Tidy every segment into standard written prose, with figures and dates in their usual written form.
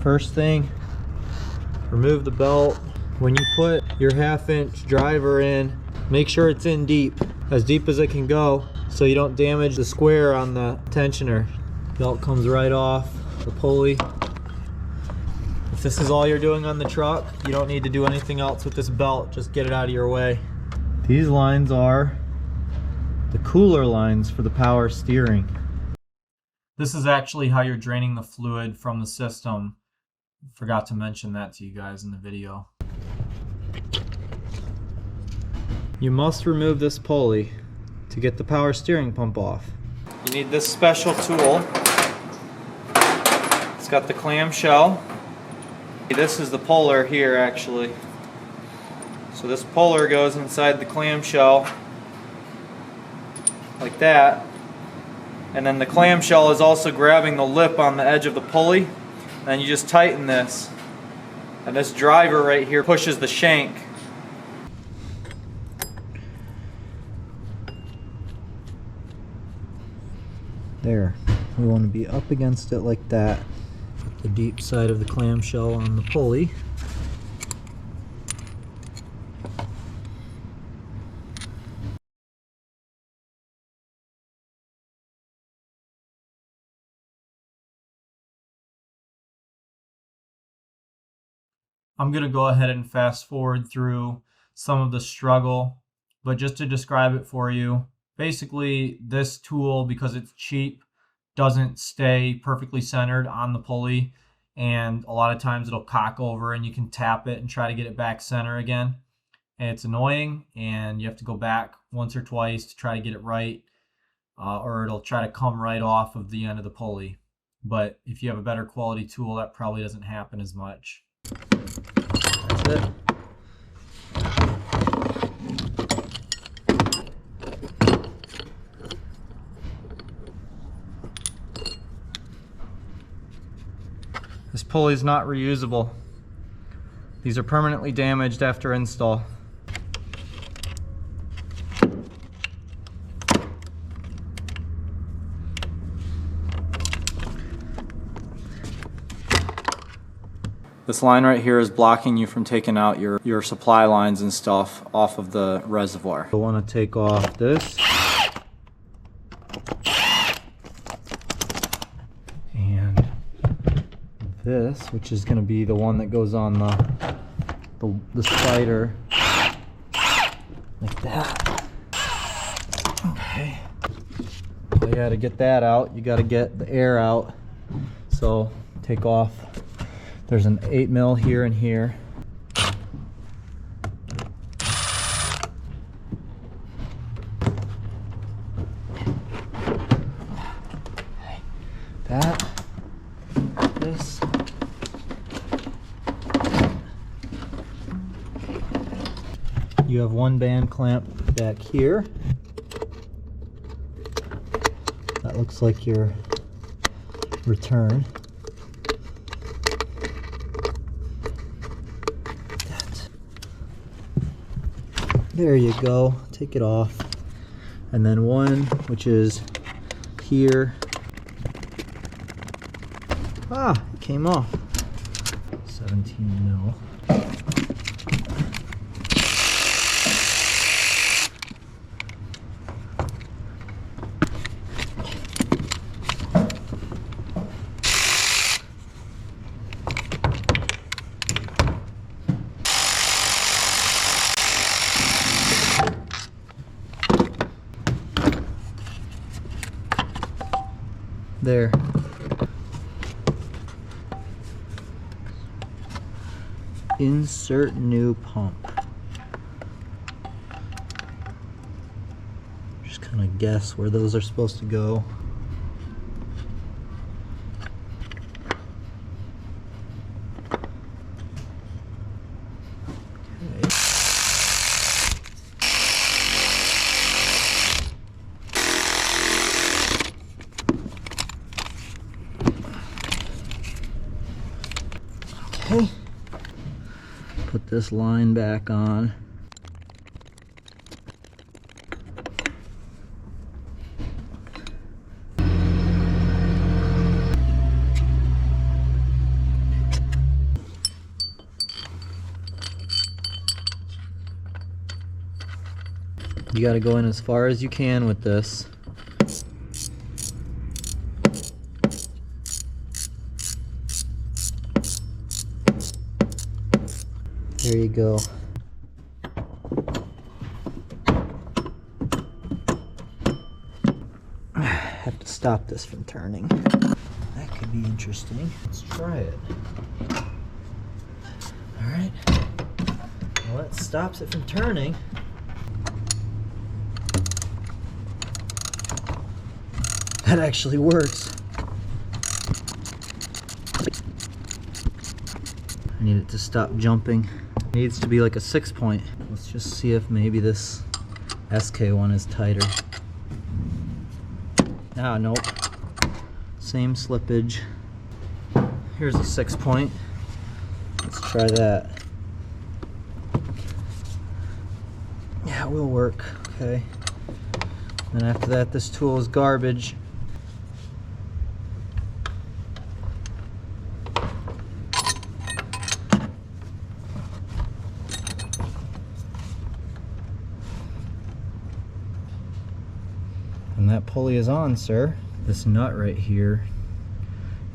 First thing, remove the belt. When you put your 1/2-inch driver in, make sure it's in deep as it can go, so you don't damage the square on the tensioner. Belt comes right off the pulley. If this is all you're doing on the truck, you don't need to do anything else with this belt. Just get it out of your way. These lines are the cooler lines for the power steering. This is actually how you're draining the fluid from the system. Forgot to mention that to you guys in the video. You must remove this pulley to get the power steering pump off. You need this special tool. It's got the clamshell. This is the puller here actually. So this puller goes inside the clamshell like that. And then the clamshell is also grabbing the lip on the edge of the pulley. Then you just tighten this. And this driver right here pushes the shank. There. We want to be up against it like that. The deep side of the clamshell on the pulley. I'm going to go ahead and fast forward through some of the struggle, but just to describe it for you, basically this tool, because it's cheap, doesn't stay perfectly centered on the pulley, and a lot of times it'll cock over and you can tap it and try to get it back center again. And it's annoying, and you have to go back once or twice to try to get it right, or it'll try to come right off of the end of the pulley. But if you have a better quality tool, that probably doesn't happen as much. That's it. This pulley is not reusable. These are permanently damaged after install. This line right here is blocking you from taking out your supply lines and stuff off of the reservoir. I want to take off this. And this, which is going to be the one that goes on the spider. Like that. Okay. So you got to get that out. You got to get the air out. So take off. There's an 8 mil here and here. That, this. You have one band clamp back here. That looks like your return. There you go, take it off. And then one, which is here. Ah, it came off. 17 mil. There. Insert new pump. Just kind of guess where those are supposed to go. Okay, put this line back on. You got to go in as far as you can with this. There you go. I have to stop this from turning. That could be interesting. Let's try it. Alright. Well, that stops it from turning. That actually works. I need it to stop jumping. It needs to be like a 6-point. Let's just see if maybe this SK one is tighter. Ah, nope. Same slippage. Here's a 6-point. Let's try that. Yeah, it will work. Okay. And after that, this tool is garbage. And that pulley is on, sir. This nut right here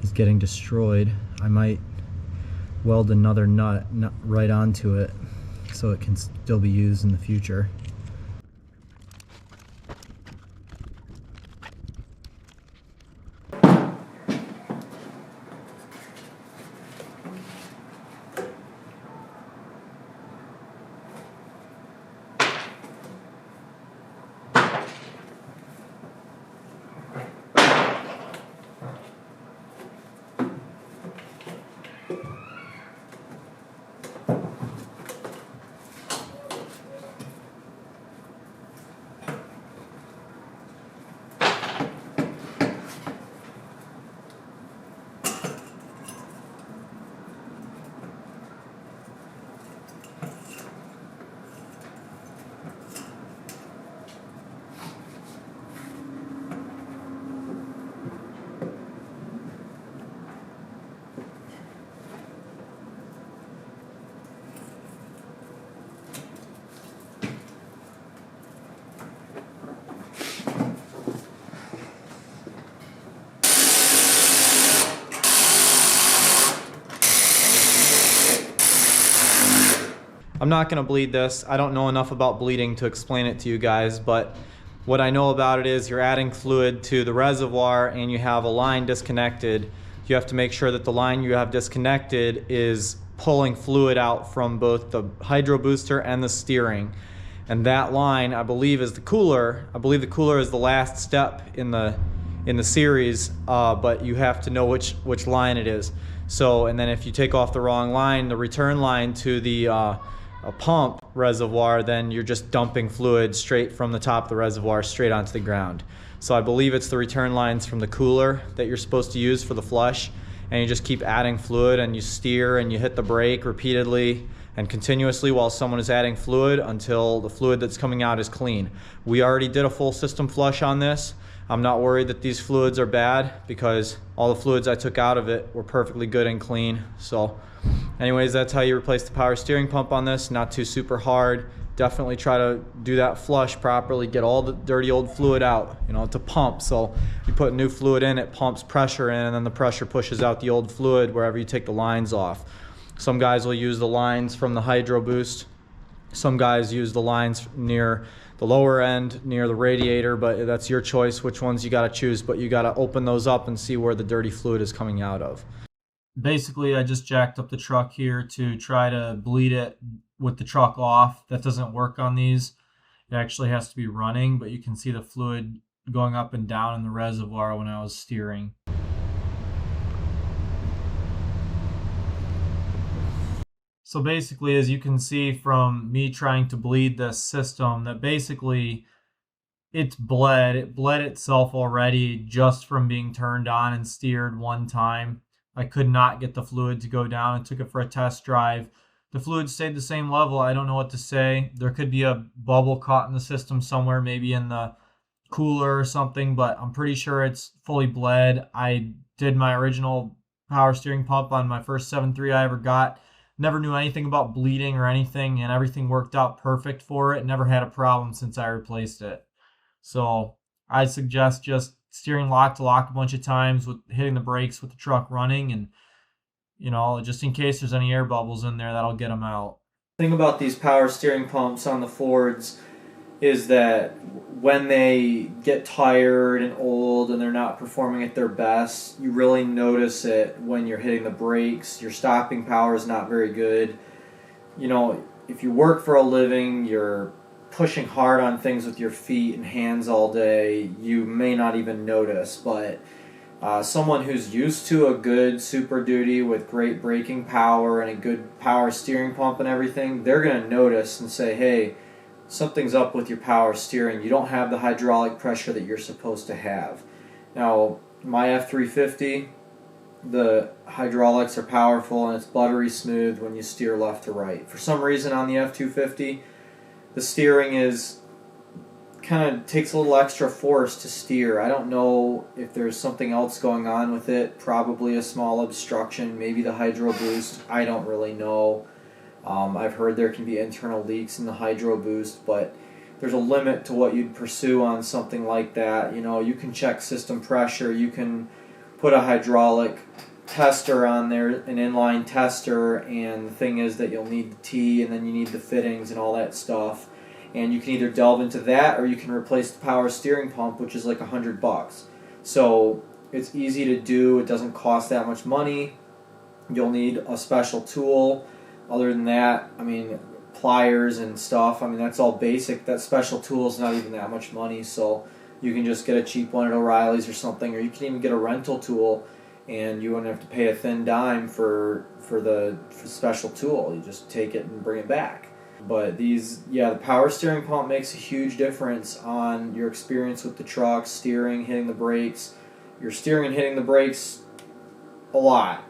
is getting destroyed. I might weld another nut right onto it so it can still be used in the future. I'm not going to bleed this. I don't know enough about bleeding to explain it to you guys, but what I know about it is you're adding fluid to the reservoir and you have a line disconnected. You have to make sure that the line you have disconnected is pulling fluid out from both the hydro booster and the steering. And that line, I believe, is the cooler. I believe the cooler is the last step in the series, but you have to know which line it is. So, and then if you take off the wrong line, the return line to the a pump reservoir, then you're just dumping fluid straight from the top of the reservoir straight onto the ground. So I believe it's the return lines from the cooler that you're supposed to use for the flush, and you just keep adding fluid and you steer and you hit the brake repeatedly and continuously while someone is adding fluid until the fluid that's coming out is clean. We already did a full system flush on this. I'm not worried that these fluids are bad because all the fluids I took out of it were perfectly good and clean. So anyways, that's how you replace the power steering pump on this. Not too super hard. Definitely try to do that flush properly, get all the dirty old fluid out. You know, it's a pump, so you put new fluid in, it pumps pressure in, and then the pressure pushes out the old fluid wherever you take the lines off. Some guys will use the lines from the hydro boost. Some guys use the lines near the lower end, near the radiator, but that's your choice which ones you gotta choose, but you gotta open those up and see where the dirty fluid is coming out of. Basically, I just jacked up the truck here to try to bleed it with the truck off. That doesn't work on these. It actually has to be running, but you can see the fluid going up and down in the reservoir when I was steering. So basically, as you can see from me trying to bleed this system, that basically it bled itself already just from being turned on and steered one time. I could not get the fluid to go down. I took it for a test drive. The fluid stayed the same level. I don't know what to say. There could be a bubble caught in the system somewhere, maybe in the cooler or something, but I'm pretty sure it's fully bled. I did my original power steering pump on my first 7.3 I ever got. Never knew anything about bleeding or anything, and everything worked out perfect for it. Never had a problem since I replaced it. So I suggest just steering lock to lock a bunch of times with hitting the brakes with the truck running, and just in case there's any air bubbles in there, that'll get them out. The thing about these power steering pumps on the Fords is that when they get tired and old and they're not performing at their best, you really notice it when you're hitting the brakes. Your stopping power is not very good. If you work for a living, you're pushing hard on things with your feet and hands all day, you may not even notice. But someone who's used to a good Super Duty with great braking power and a good power steering pump and everything, they're going to notice and say, hey, something's up with your power steering. You don't have the hydraulic pressure that you're supposed to have. Now, my F250, the hydraulics are powerful and it's buttery smooth when you steer left to right. For some reason on the F250, the steering kind of takes a little extra force to steer. I don't know if there's something else going on with it. Probably a small obstruction, maybe the hydro boost. I don't really know. I've heard there can be internal leaks in the hydro boost, but there's a limit to what you'd pursue on something like that. You can check system pressure. You can put a hydraulic tester on there, an inline tester, and the thing is that you'll need the T and then you need the fittings and all that stuff. And you can either delve into that or you can replace the power steering pump, which is like $100. So it's easy to do. It doesn't cost that much money. You'll need a special tool. Other than that, pliers and stuff, that's all basic. That special tool is not even that much money, so you can just get a cheap one at O'Reilly's or something, or you can even get a rental tool, and you won't have to pay a thin dime for the special tool. You just take it and bring it back. But the power steering pump makes a huge difference on your experience with the truck, steering, hitting the brakes. You're steering and hitting the brakes a lot,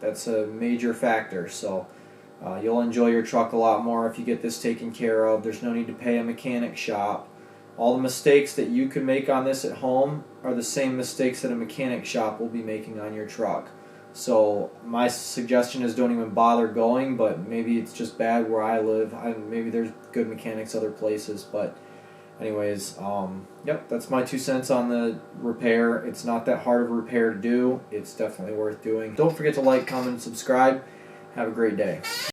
That's a major factor, so you'll enjoy your truck a lot more if you get this taken care of. There's no need to pay a mechanic shop. All the mistakes that you can make on this at home are the same mistakes that a mechanic shop will be making on your truck. So my suggestion is don't even bother going, but maybe it's just bad where I live. Maybe there's good mechanics other places, but anyways, that's my 2 cents on the repair. It's not that hard of a repair to do. It's definitely worth doing. Don't forget to like, comment, and subscribe. Have a great day.